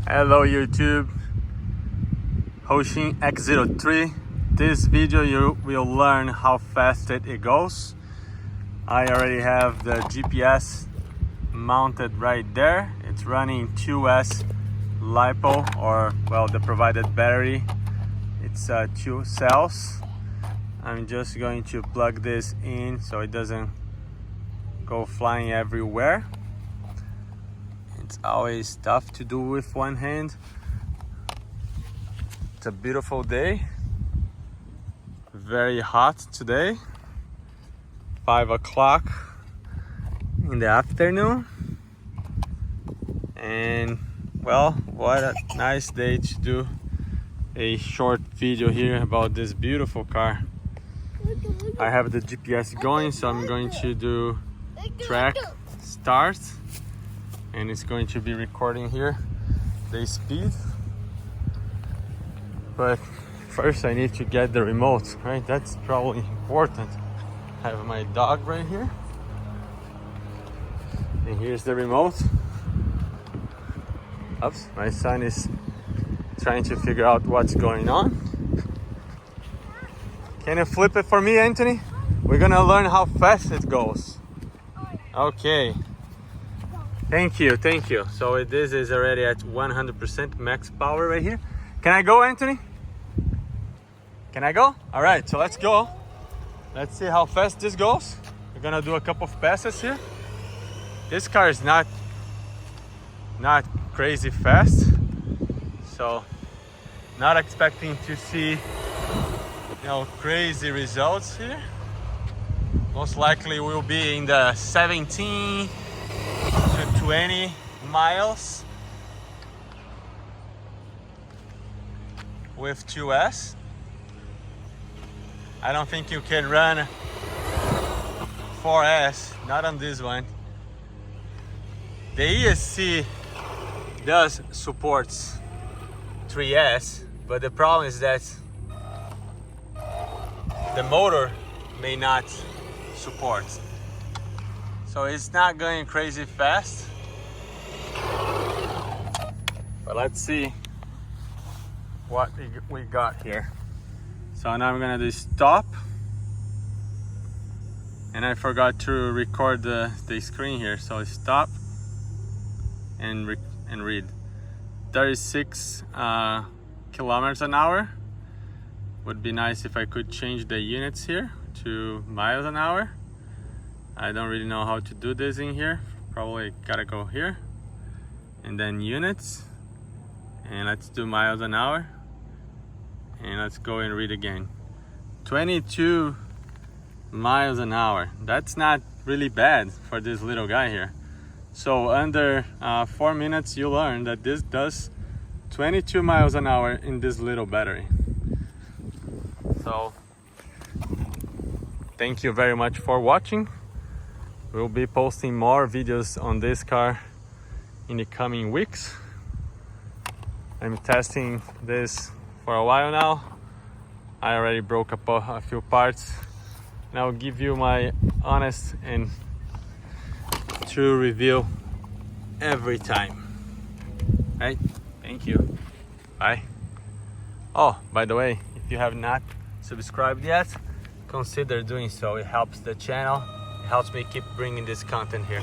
Hello YouTube, Hosim X03. This video you will learn how fast it goes. I already have the GPS mounted right there. It's running 2S Lipo, or well, the provided battery. It's 2 cells. I'm just going to plug this in so it doesn't go flying everywhere. It's always tough to do with one hand. It's a beautiful day, very hot today, 5 o'clock in the afternoon, and well, what a nice day to do a short video here about this beautiful car. I have the GPS going, so I'm going to do track start, and it's going to be recording here the speed. But first I need to get the remote, right? That's probably important. I have my dog right here, and here's the remote. Oops, my son is trying to figure out what's going on. Can you flip it for me, Anthony? We're gonna learn how fast it goes. Okay. Thank you, thank you. So this is already at 100% max power right here. Can I go, Anthony? Can I go? All right, so let's go. Let's see how fast this goes. We're gonna do a couple of passes here. This car is not crazy fast, so not expecting to see crazy results here. Most likely we'll be in the 17 to 20 miles with 2S. I don't think you can run 4S, not on this one. The ESC does supports 3S, but the problem is that the motor may not support. So it's not going crazy fast. But let's see what we got here. So now I'm gonna do stop. And I forgot to record the screen here. So stop and read. 36 kilometers an hour. Would be nice if I could change the units here to miles an hour. I don't really know how to do this in here. Probably gotta go here and then units, and let's do miles an hour, and let's go and read again. 22 miles an hour. That's not really bad for this little guy here. So under 4 minutes you learn that this does 22 miles an hour in this little battery. So thank you very much for watching. We'll be posting more videos on this car in the coming weeks. I'm testing this for a while now. I already broke up a few parts, and I'll give you my honest and true review every time. Right? Thank you. Bye. Oh, by the way, if you have not subscribed yet, consider doing so. It helps the channel. It helps me keep bringing this content here.